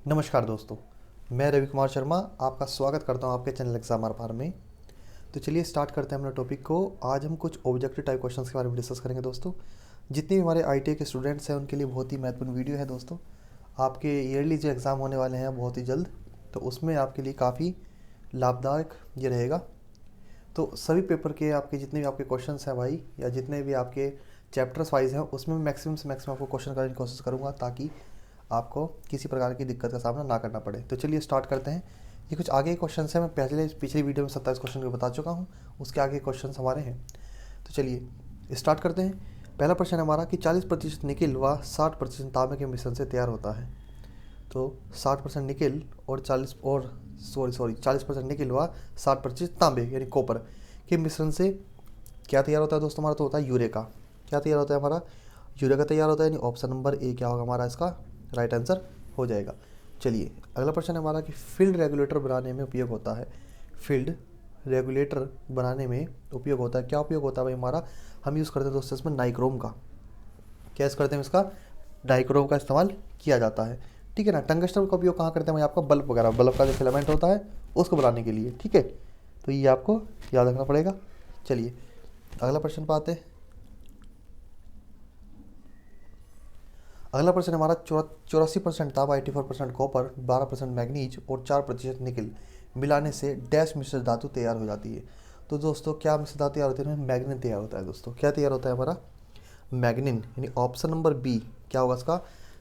नमस्कार दोस्तों, मैं रवि कुमार शर्मा आपका स्वागत करता हूं आपके चैनल एग्जाम आर पार में। तो चलिए स्टार्ट करते हैं अपने टॉपिक को। आज हम कुछ ऑब्जेक्टिव टाइप क्वेश्चंस के बारे में डिस्कस करेंगे दोस्तों। जितने भी हमारे आईटीआई के स्टूडेंट्स हैं उनके लिए बहुत ही महत्वपूर्ण वीडियो है दोस्तों। आपके ईयरली जो एग्ज़ाम होने वाले हैं बहुत ही जल्द, तो उसमें आपके लिए काफ़ी लाभदायक ये रहेगा। तो सभी पेपर के आपके जितने भी आपके क्वेश्चंस हैं भाई, या जितने भी आपके चैप्टर्स वाइज हैं, उसमें मैक्सिमम से मैक्सिमम आपको क्वेश्चन करने की कोशिश करूँगा ताकि आपको किसी प्रकार की दिक्कत का सामना ना करना पड़े। तो चलिए स्टार्ट करते हैं। ये कुछ आगे क्वेश्चन हैं, मैं पहले पिछली वीडियो में 27 क्वेश्चन बता चुका हूँ, उसके आगे क्वेश्चन हमारे हैं। तो चलिए स्टार्ट करते हैं। पहला प्रश्न है हमारा कि 40% निकिल व 60% तांबे के मिश्रण से तैयार होता है। तो 60% निकिल और 40% निकिल व 60% तांबे यानी कॉपर के मिश्रण से क्या तैयार होता है दोस्तों हमारा? तो होता है यूरे का। क्या तैयार होता है हमारा? यूरे का तैयार होता है, यानी ऑप्शन नंबर ए क्या होगा हमारा इसका राइट आंसर हो जाएगा। चलिए अगला प्रश्न है हमारा कि फील्ड रेगुलेटर बनाने में उपयोग होता है। फील्ड रेगुलेटर बनाने में उपयोग होता है, क्या उपयोग होता है भाई हमारा? हम यूज़ करते हैं दोस्तों इसमें नाइक्रोम का। क्या यूज़ करते हैं इसका? नाइक्रोम का इस्तेमाल किया जाता है, ठीक है ना। टंगस्टन का उपयोग कहाँ करते हैं भाई? आपका बल्ब वगैरह, बल्ब का जो फिलामेंट होता है उसको बनाने के लिए, ठीक है। तो ये आपको याद रखना पड़ेगा। चलिए अगला प्रश्न पे आते हैं। अगला प्रश्न हमारा 84% तांबा, 84% कॉपर, 12% मैग्नीज और 4% निकल मिलाने से डैश मिश्र धातु तैयार हो जाती है। तो दोस्तों क्या मिश्र धातु तैयार होती है? मैग्नीन तैयार होता है दोस्तों। क्या तैयार होता है हमारा? मैग्नीन, यानी ऑप्शन नंबर बी क्या होगा इसका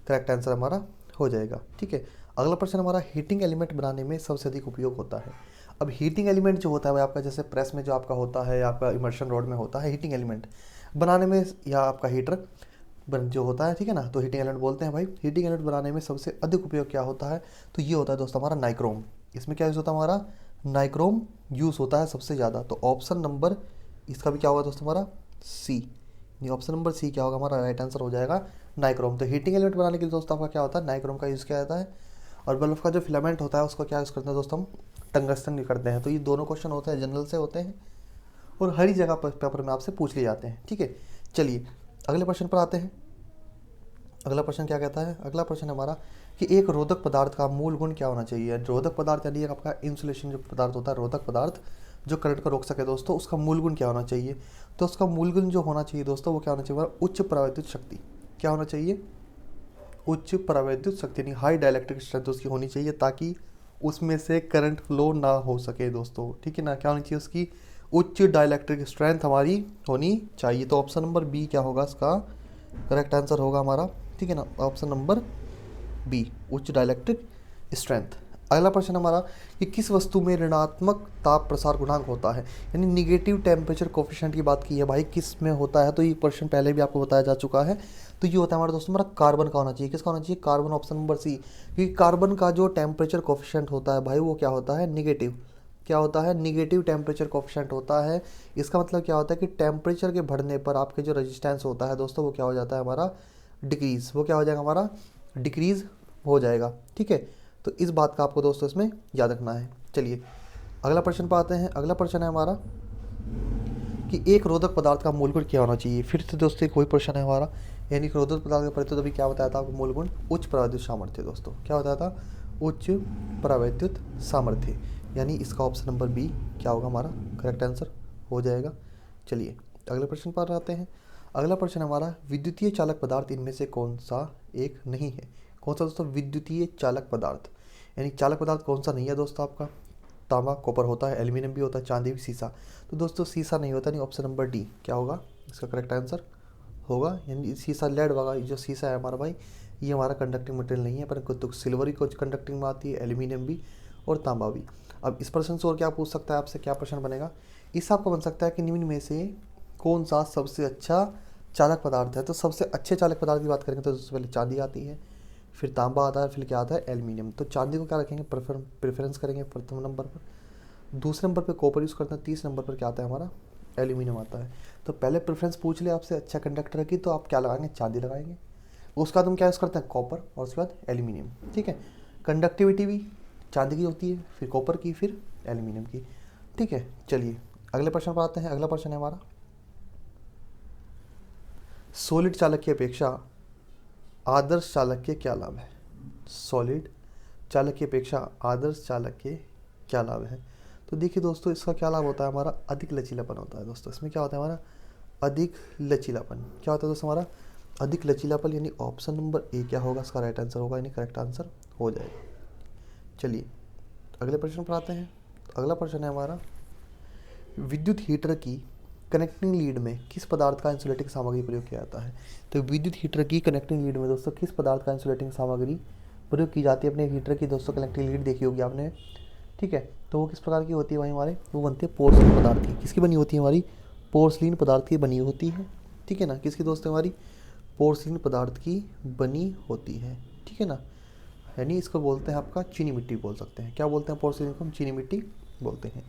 करेक्ट आंसर हमारा हो जाएगा, ठीक है। अगला प्रश्न हमारा हीटिंग एलिमेंट बनाने में सबसे अधिक उपयोग होता है। अब हीटिंग एलिमेंट जो होता है वह आपका जैसे प्रेस में जो आपका होता है, आपका इमर्शन रॉड में होता है हीटिंग एलिमेंट बनाने में, या आपका हीटर जो होता है, ठीक है ना। तो हीटिंग एलिमेंट बोलते हैं भाई। हीटिंग एलिमेंट बनाने में सबसे अधिक उपयोग क्या होता है? तो ये होता है दोस्तों हमारा नाइक्रोम। इसमें क्या यूज़ होता है हमारा? नाइक्रोम यूज़ होता है सबसे ज़्यादा। तो ऑप्शन नंबर इसका भी क्या होगा दोस्तों हमारा? सी। ये ऑप्शन नंबर सी क्या होगा हमारा राइट आंसर हो जाएगा नाइक्रोम। तो हीटिंग एलिमेंट बनाने के लिए दोस्तों आपका क्या होता है? नाइक्रोम का यूज़ किया जाता है। और बल्ब का जो फिलामेंट होता है उसका क्या यूज़ करते हैं दोस्तों? हम टंगस्टन करते हैं। तो ये दोनों क्वेश्चन होते हैं जनरल से होते हैं और हर जगह पर पेपर में आपसे पूछ लिए जाते हैं, ठीक है। चलिए अगले प्रश्न पर आते हैं। अगला प्रश्न क्या कहता है? अगला प्रश्न हमारा कि एक रोधक पदार्थ का मूल गुण क्या होना चाहिए। रोधक पदार्थ यानी आपका इंसुलेशन जो पदार्थ होता है, रोधक पदार्थ जो करंट को रोक सके दोस्तों, उसका मूल गुण क्या होना चाहिए? तो उसका मूल गुण जो होना चाहिए दोस्तों वो क्या होना चाहिए? उच्च परावैद्युत शक्ति। क्या होना चाहिए? उच्च परावैद्युत शक्ति, यानी हाई डाइलेक्ट्रिक स्ट्रेंथ उसकी होनी चाहिए, ताकि उसमें से करंट फ्लो ना हो सके दोस्तों, ठीक है ना। क्या होनी चाहिए उसकी? उच्च डाइलेक्ट्रिक स्ट्रेंथ हमारी होनी चाहिए। तो ऑप्शन नंबर बी क्या होगा इसका करेक्ट आंसर होगा हमारा, ठीक है ना। ऑप्शन नंबर बी उच्च डाइलेक्ट्रिक स्ट्रेंथ। अगला प्रश्न हमारा कि किस वस्तु में ऋणात्मक ताप प्रसार गुणांक होता है, यानी निगेटिव टेम्परेचर कोफिशिएंट की बात की है भाई, किस में होता है? तो ये प्रश्न पहले भी आपको बताया जा चुका है। तो ये होता है हमारा दोस्तों हमारा कार्बन का होना चाहिए। किसका होना चाहिए? Carbon, option number C. क्योंकि कार्बन का जो टेम्परेचर कोफिशिएंट होता है भाई वो क्या होता है? निगेटिव। क्या होता है? निगेटिव टेम्परेचर कोफिशिएंट होता है। इसका मतलब क्या होता है कि टेम्परेचर के बढ़ने पर आपके जो रेजिस्टेंस होता है दोस्तों वो क्या हो जाता है हमारा? डिक्रीज। वो क्या हो जाएगा हमारा? डिक्रीज हो जाएगा, ठीक है। तो इस बात का आपको दोस्तों इसमें याद रखना है। चलिए अगला प्रश्न पर आते हैं। अगला प्रश्न है हमारा कि एक रोधक पदार्थ का मूल गुण क्या होना चाहिए। फिर से दोस्तों कोई प्रश्न है हमारा, यानी कि रोधक पदार्थ का परिचय अभी क्या बताया था आपको? मूल गुण उच्च परावैद्युत सामर्थ्य दोस्तों। क्या बताया था? उच्च परावैद्युत सामर्थ्य, यानी इसका ऑप्शन नंबर बी क्या होगा हमारा करेक्ट आंसर हो जाएगा। चलिए अगले प्रश्न पर आते हैं। अगला प्रश्न हमारा विद्युतीय चालक पदार्थ इनमें से कौन सा एक नहीं है। कौन सा दोस्तों? विद्युतीय चालक पदार्थ, यानी चालक पदार्थ कौन सा नहीं है दोस्तों आपका? तांबा, कॉपर होता है, एल्यूमिनियम भी होता है, चांदी भी, सीसा। तो दोस्तों सीसा नहीं होता, नहीं। ऑप्शन नंबर डी क्या होगा इसका करेक्ट आंसर होगा, यानी सीसा लेड वाला जो सीसा है हमारा भाई, ये हमारा कंडक्टिंग मटेरियल नहीं है, पर तो सिल्वर ही कुछ कंडक्टिंग में आती है, एल्यूमिनियम भी और तांबा भी। अब इस प्रश्न से और क्या पूछ सकता है आपसे? क्या प्रश्न बनेगा इस आपको बन सकता है कि निम्न में से कौन सा सबसे अच्छा चालक पदार्थ है। तो सबसे अच्छे चालक पदार्थ की बात करेंगे तो सबसे पहले चांदी आती है, फिर तांबा आता है, फिर क्या आता है? एल्यूमिनियम। तो चांदी को क्या रखेंगे? प्रेफरेंस करेंगे प्रथम नंबर पर। दूसरे नंबर पर कॉपर यूज़ करते हैं। तीसरे नंबर पर क्या आता है हमारा? एल्यूमिनियम आता है। तो पहले प्रेफरेंस पूछ ले आपसे अच्छा कंडक्टर की, तो आप क्या लगाएंगे? चांदी लगाएंगे। उसके बाद हम क्या यूज़ करते हैं? कॉपर, और उसके बाद एल्यूमिनियम, ठीक है। कंडक्टिविटी भी चांदी की होती है, फिर कॉपर की, फिर एल्यूमिनियम की, ठीक है। चलिए अगले प्रश्न पर आते हैं। अगला प्रश्न है हमारा सॉलिड चालक की अपेक्षा आदर्श चालक के क्या लाभ है। सॉलिड चालक की अपेक्षा आदर्श चालक के क्या लाभ है? तो देखिए दोस्तों, इसका क्या लाभ होता है, हमारा अधिक लचीलापन होता है दोस्तों। इसमें क्या होता है हमारा अधिक लचीलापन। क्या होता है दोस्तों हमारा अधिक लचीलापन, यानी ऑप्शन नंबर ए क्या होगा, इसका राइट आंसर होगा, यानी करेक्ट आंसर हो जाएगा। चलिए अगले प्रश्न पर आते हैं। अगला प्रश्न है हमारा, विद्युत हीटर की कनेक्टिंग लीड में किस पदार्थ का इंसुलेटिंग सामग्री प्रयोग किया जाता है? तो विद्युत हीटर की कनेक्टिंग लीड में दोस्तों किस पदार्थ का इंसुलेटिंग सामग्री प्रयोग की जाती है? अपने हीटर की दोस्तों कनेक्टिंग लीड देखी होगी आपने, ठीक है। तो वो किस प्रकार की होती है भाई हमारे, वो बनती है पोर्सलीन पदार्थ की। किसकी बनी होती है हमारी? पोर्सलीन पदार्थ की बनी होती है, ठीक है ना। किसकी दोस्तों हमारी? पोर्सलीन पदार्थ की बनी होती है, ठीक है ना। यानी इसको बोलते हैं आपका चीनी मिट्टी बोल सकते हैं। क्या बोलते हैं पोर्सलीन को? हम चीनी मिट्टी बोलते हैं।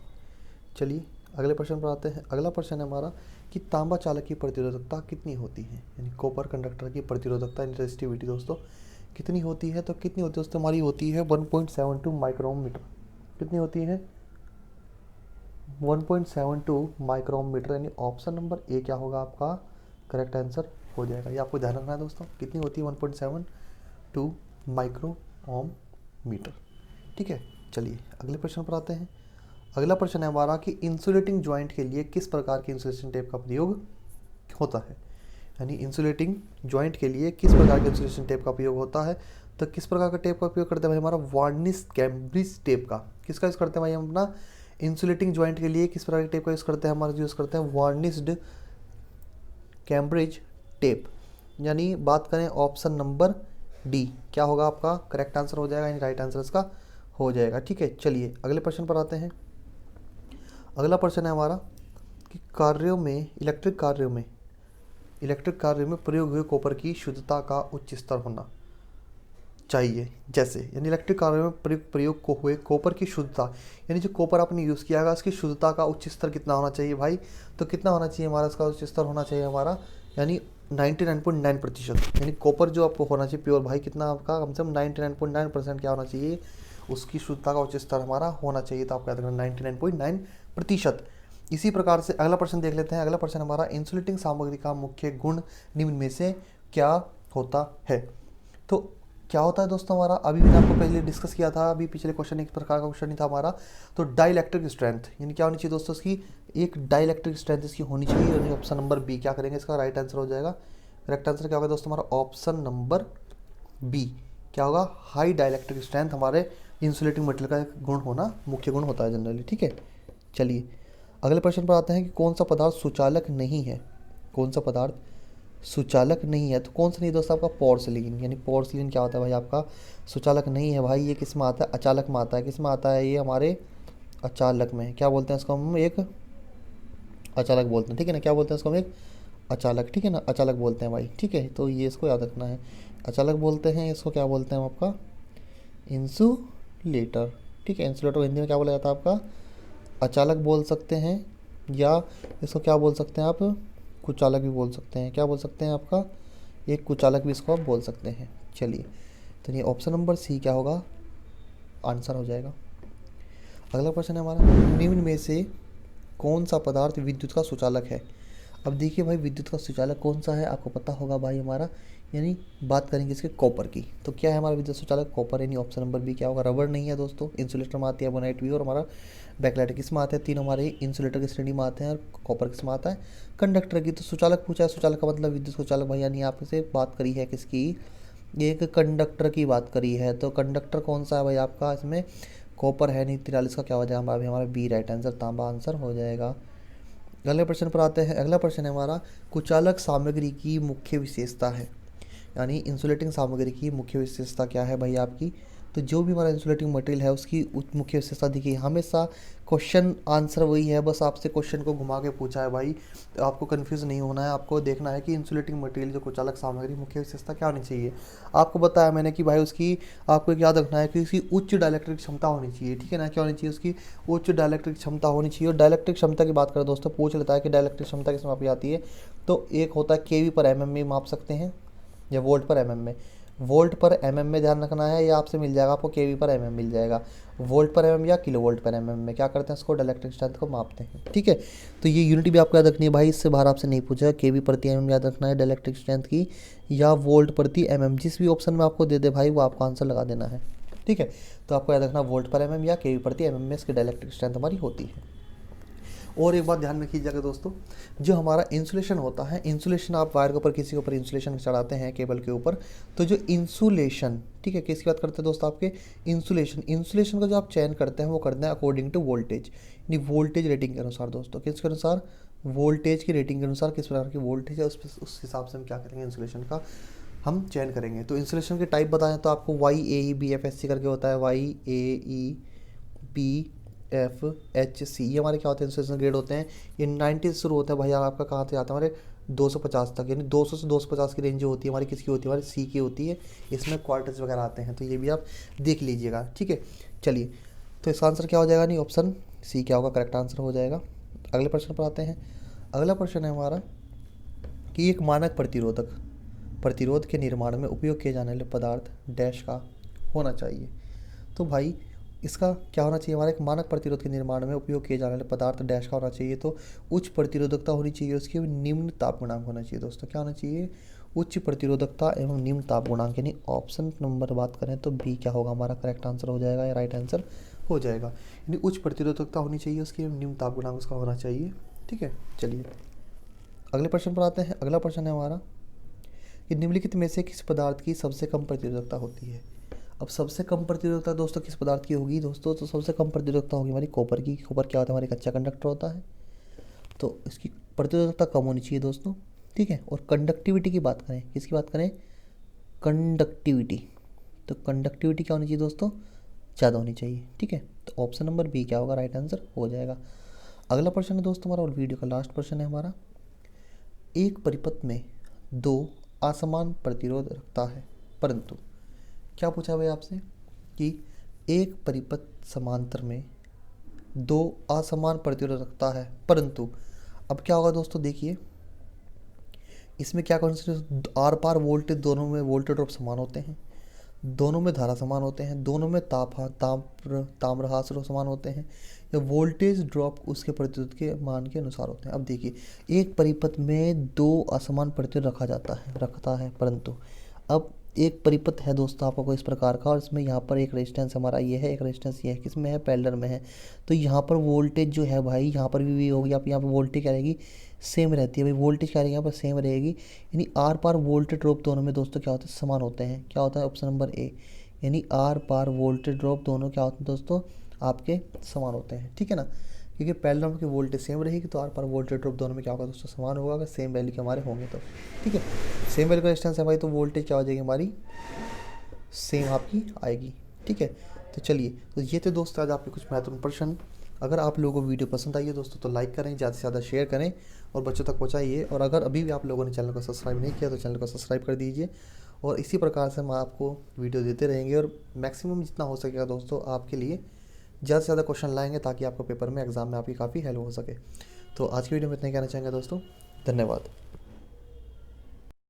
चलिए अगले प्रश्न पर आते हैं। अगला प्रश्न है हमारा कि तांबा चालक की प्रतिरोधकता कितनी होती है? यानी कॉपर कंडक्टर की प्रतिरोधकता रेजिस्टिविटी दोस्तों कितनी होती है? तो कितनी होती है दोस्तों हमारी? होती है 1.72 माइक्रोमीटर। कितनी होती है? 1.72 माइक्रोमीटर, यानी ऑप्शन नंबर ए क्या होगा आपका करेक्ट आंसर हो जाएगा। ये आपको ध्यान रखना है दोस्तों, कितनी होती है 1.72 माइक्रो ओम मीटर, ठीक है। चलिए अगले प्रश्न पर आते हैं। अगला प्रश्न है हमारा कि इंसुलेटिंग जॉइंट के लिए किस प्रकार की इंसुलेशन टेप का प्रयोग होता है? यानी इंसुलेटिंग जॉइंट के लिए किस प्रकार के इंसुलेशन टेप का प्रयोग होता है? तो किस प्रकार का टेप का उपयोग करते हैं भाई? हमारा वार्निश कैम्ब्रिज टेप का। किसका यूज़ करते हैं भाई हम अपना इंसुलेटिंग जॉइंट के लिए? किस प्रकार के टेप का यूज़ करते हैं? हमारा यूज़ करते हैं वार्निश्ड कैम्ब्रिज टेप। यानी बात करें ऑप्शन नंबर डी क्या होगा आपका करेक्ट आंसर हो जाएगा, यानी राइट आंसर इसका हो जाएगा, ठीक है। चलिए अगले प्रश्न पर आते हैं। अगला प्रश्न है हमारा कि इलेक्ट्रिक कार्यों में प्रयोग हुए कॉपर की शुद्धता का उच्च स्तर होना चाहिए। जैसे यानी इलेक्ट्रिक कार्यों में प्रयोग को हुए कॉपर की शुद्धता, यानी जो कॉपर आपने यूज़ किया है उसकी शुद्धता का उच्च स्तर कितना होना चाहिए भाई? तो कितना होना चाहिए हमारा इसका उच्च स्तर होना चाहिए हमारा, यानी 99.9%। यानी कॉपर जो आपको होना चाहिए प्योर भाई, कितना आपका कम से कम 99.9% क्या होना चाहिए, उसकी शुद्धता का उच्च स्तर हमारा होना चाहिए। तो आप क्या करेंगे 99.9%। इसी प्रकार से अगला प्रश्न देख लेते हैं। अगला प्रश्न हमारा, इंसुलेटिंग सामग्री का मुख्य गुण निम्न में से क्या होता है? तो क्या होता है दोस्तों हमारा, अभी मैंने आपको पहले डिस्कस किया था, अभी पिछले क्वेश्चन एक प्रकार का क्वेश्चन नहीं था हमारा। तो डाइलेक्ट्रिक स्ट्रेंथ, यानी क्या होनी चाहिए दोस्तों इसकी, एक डाइलेक्ट्रिक स्ट्रेंथ इसकी होनी चाहिए। यानी ऑप्शन नंबर बी क्या करेंगे, इसका राइट आंसर हो जाएगा। करेक्ट आंसर क्या होगा दोस्तों हमारा ऑप्शन नंबर बी क्या होगा, हाई डाइलेक्ट्रिक स्ट्रेंथ हमारे इंसुलेटिंग मटेरियल का एक गुण होना मुख्य गुण होता है जनरली, ठीक है। चलिए अगले प्रश्न पर आते हैं कि कौन सा पदार्थ सुचालक नहीं है? कौन सा पदार्थ सुचालक नहीं है? तो कौन सा नहीं दोस्तों आपका पोर्सलीन। यानी पोर्सलीन क्या होता है भाई आपका सुचालक नहीं है भाई। ये किस में आता है? अचालक में आता है। किस में आता है ये हमारे अचालक में। क्या बोलते हैं इसको हम, एक अचालक बोलते हैं, ठीक है ना। क्या बोलते हैं इसको हम, एक अचालक, ठीक है ना, अचालक बोलते हैं भाई, ठीक है। तो ये इसको याद रखना है, अचालक बोलते हैं इसको। क्या बोलते हैं हम आपका इंसुलेटर, ठीक है। इंसुलेटर हिंदी में क्या बोला जाता है आपका अचालक बोल सकते हैं, या इसको क्या बोल सकते हैं आप कुचालक भी बोल सकते हैं। क्या बोल सकते हैं आपका एक कुचालक भी इसको आप बोल सकते हैं। चलिए तो ये ऑप्शन नंबर सी क्या होगा आंसर हो जाएगा। अगला प्रश्न है हमारा, निम्न में से कौन सा पदार्थ विद्युत का सुचालक है? अब देखिए भाई विद्युत का सुचालक कौन सा है आपको पता होगा भाई हमारा, यानी बात करेंगे इसके कॉपर की। तो क्या है हमारा विद्युत सुचालक कॉपर, यानी ऑप्शन नंबर बी क्या होगा। रबर नहीं है दोस्तों, इंसुलेटर में आती है बोनाइट भी, और हमारा बैकलाइट किस में आते हैं, तीन हमारे इंसुलेटर की श्रेणी में आते हैं, और कॉपर किस में आता है कंडक्टर की। तो सुचालक पूछा है, सुचालक का मतलब विद्युत सुचालक भाई, यानी आपसे बात करी है किसकी, एक कंडक्टर की बात करी है। तो कंडक्टर कौन सा है भाई आपका, इसमें कॉपर है नहीं। 43 का क्या हो जाएगा अभी हमारा बी राइट आंसर, तांबा आंसर हो जाएगा। अगले प्रश्न पर आते हैं। अगला प्रश्न है हमारा, कुचालक सामग्री की मुख्य विशेषता है, यानी इंसुलेटिंग सामग्री की मुख्य विशेषता क्या है भाई आपकी। तो जो भी हमारा इंसुलेटिंग मटेरियल है उसकी मुख्य विशेषता देखिए, हमेशा क्वेश्चन आंसर वही है, बस आपसे क्वेश्चन को घुमा के पूछा है भाई। तो आपको कंफ्यूज नहीं होना है, आपको देखना है कि इंसुलेटिंग मटेरियल जो कुचालक सामग्री मुख्य विशेषता क्या होनी चाहिए। आपको बताया मैंने कि भाई उसकी आपको याद रखना है कि उसकी उच्च डाइलेक्ट्रिक क्षमता होनी चाहिए, ठीक है ना। क्या होनी चाहिए, उसकी उच्च डाइलेक्ट्रिक क्षमता होनी चाहिए। और डाइलेक्ट्रिक क्षमता की बात करें दोस्तों, पूछ लेता है कि डाइलेक्ट्रिक क्षमता किस मापी आती है। तो एक होता है केवी पर एमएम में माप सकते हैं, या वोल्ट पर एमएम में। वोल्ट पर एमएम में ध्यान रखना है, या आपसे मिल जाएगा आपको केवी पर एमएम मिल जाएगा। वोल्ट पर एमएम या किलो वोल्ट पर एमएम में क्या करते हैं, इसको डाइलेक्ट्रिक स्ट्रेंथ को मापते हैं, ठीक है। तो ये यूनिट भी आपको याद रखनी है भाई, इससे बाहर आपसे नहीं पूछा। केवी प्रति एमएम याद रखना है डाइलेक्ट्रिक स्ट्रेंथ की, या वोल्ट प्रति एमएम, जिस भी ऑप्शन में आपको दे दे भाई वो आपको आंसर लगा देना है। ठीक है। तो आपको याद रखना वोल्ट पर एमएम या केवी प्रति एमएम में इसकी डाइलेक्ट्रिक स्ट्रेंथ हमारी होती है। और एक बात ध्यान में कीजिएगा दोस्तों, जो हमारा इंसुलेशन होता है, इंसुलेशन आप वायर के ऊपर किसी के ऊपर इंसुलेशन चढ़ाते हैं केबल के ऊपर, तो जो इंसुलेशन, ठीक है, किसकी बात करते हैं दोस्तों, आपके इंसुलेशन का जो आप चयन करते हैं वो करते हैं अकॉर्डिंग टू वोल्टेज, यानी वोल्टेज रेटिंग के अनुसार दोस्तों। किसके अनुसार? वोल्टेज की रेटिंग के अनुसार, किस प्रकार की वोल्टेज है उस हिसाब से हम क्या करेंगे, इंसुलेशन का हम चयन करेंगे। तो इंसुलेशन के टाइप बताएं तो आपको YAEBFSC करके होता है, YAEBFHC, ये हमारे क्या होते हैं, इंसुलेशन ग्रेड होते हैं। ये 90 से शुरू होता है भाई, आपका कहाँ से आता है, हमारे 250 तक, यानी 200 से 250 की रेंज जो होती है हमारी, किसकी होती है, हमारी C की होती है। इसमें क्वार्टर्स वगैरह आते हैं, तो ये भी आप देख लीजिएगा, ठीक है। चलिए, तो इसका आंसर क्या हो जाएगा, नहीं ऑप्शन C क्या होगा, करेक्ट आंसर हो जाएगा। अगले प्रश्न पर आते हैं। अगला प्रश्न है हमारा कि एक मानक प्रतिरोध के निर्माण में उपयोग किए जाने वाले पदार्थ डैश का होना चाहिए। तो भाई इसका क्या होना चाहिए, हमारे एक मानक प्रतिरोध के निर्माण में उपयोग किए जाने वाले पदार्थ डैश का होना चाहिए। तो उच्च प्रतिरोधकता होनी चाहिए, उसकी निम्न ताप गुणांक होना चाहिए दोस्तों। क्या होना चाहिए? उच्च प्रतिरोधकता एवं निम्न ताप गुणांक, यानी ऑप्शन नंबर बात करें तो बी क्या होगा, हमारा करेक्ट आंसर हो जाएगा या राइट आंसर हो जाएगा। यानी उच्च प्रतिरोधकता होनी चाहिए उसकी, निम्न ताप गुणांक उसका होना चाहिए, ठीक है। चलिए अगले प्रश्न पर आते हैं। अगला प्रश्न है हमारा कि निम्नलिखित में से किस पदार्थ की सबसे कम प्रतिरोधकता होती है। अब सबसे कम प्रतिरोधकता दोस्तों किस पदार्थ की होगी दोस्तों, तो सबसे कम प्रतिरोधकता होगी हमारी कॉपर की। कॉपर क्या होता है, हमारी कच्चा कंडक्टर होता है, तो इसकी प्रतिरोधकता कम होनी चाहिए दोस्तों, ठीक है। और कंडक्टिविटी की बात करें, किसकी बात करें, कंडक्टिविटी, तो कंडक्टिविटी क्या होनी चाहिए दोस्तों, ज़्यादा होनी चाहिए, ठीक है। तो ऑप्शन नंबर बी क्या होगा, राइट आंसर हो जाएगा। अगला प्रश्न है दोस्तों हमारा, और वीडियो का लास्ट प्रश्न है हमारा, एक परिपथ में दो असमान प्रतिरोध रखता है, परंतु क्या पूछा भाई आपसे कि एक परिपथ समांतर में दो असमान प्रतिरोध रखता है, परंतु अब क्या होगा दोस्तों, देखिए इसमें क्या कंसीडर, आर पार वोल्टेज, दोनों में वोल्टेज ड्रॉप समान होते हैं, दोनों में धारा समान होते हैं, दोनों में ताम्रहास समान होते हैं, या वोल्टेज ड्रॉप उसके प्रतिरोध के मान के अनुसार होते हैं। अब देखिए एक परिपथ में दो असमान प्रतिरोध रखता है, परंतु अब एक परिपथ है दोस्तों आपका कोई इस प्रकार का, और इसमें यहाँ पर एक रेजिस्टेंस हमारा ये है, एक रेजिस्टेंस ये है, किसमें है, पैरेलल में है। तो यहाँ पर वोल्टेज जो है भाई, यहाँ पर भी होगी, आप यहाँ पर वोल्टेज क्या रहेगी, सेम रहती है भाई, वोल्टेज क्या रहेगी यहाँ पर, सेम रहेगी। यानी आर पार वोल्टेज ड्रॉप दोनों में दोस्तों क्या होते हैं, समान होते हैं। क्या होता है, ऑप्शन नंबर ए, यानी आर पार वोल्टेज ड्रॉप दोनों क्या होते हैं दोस्तों, आपके समान होते हैं, ठीक है ना। क्योंकि पैरेलल की वोल्टेज सेम रहेगी, तो आर पार वोल्टेज ड्रॉप दोनों में क्या होगा दोस्तों, समान होगा, अगर सेम वैल्यू के हमारे होंगे तो, ठीक है। सेम वैल्यू का रेजिस्टेंस है भाई, तो वोल्टेज क्या हो जाएगी हमारी, सेम आपकी आएगी, ठीक है। तो चलिए, तो ये थे दोस्तों आज आपके कुछ महत्वपूर्ण प्रश्न। अगर आप लोगों को वीडियो पसंद आई है दोस्तों तो लाइक करें, ज़्यादा से ज़्यादा शेयर करें और बच्चों तक पहुंचाइए। और अगर अभी भी आप लोगों ने चैनल को सब्सक्राइब नहीं किया तो चैनल को सब्सक्राइब कर दीजिए। और इसी प्रकार से हम आपको वीडियो देते रहेंगे, और मैक्सिमम जितना हो सकेगा दोस्तों आपके लिए ज़्यादा से ज़्यादा क्वेश्चन लाएंगे, ताकि आपको पेपर में, एग्जाम में आपकी काफ़ी हेल्प हो सके। तो आज की वीडियो में इतना ही कहना चाहेंगे दोस्तों, धन्यवाद।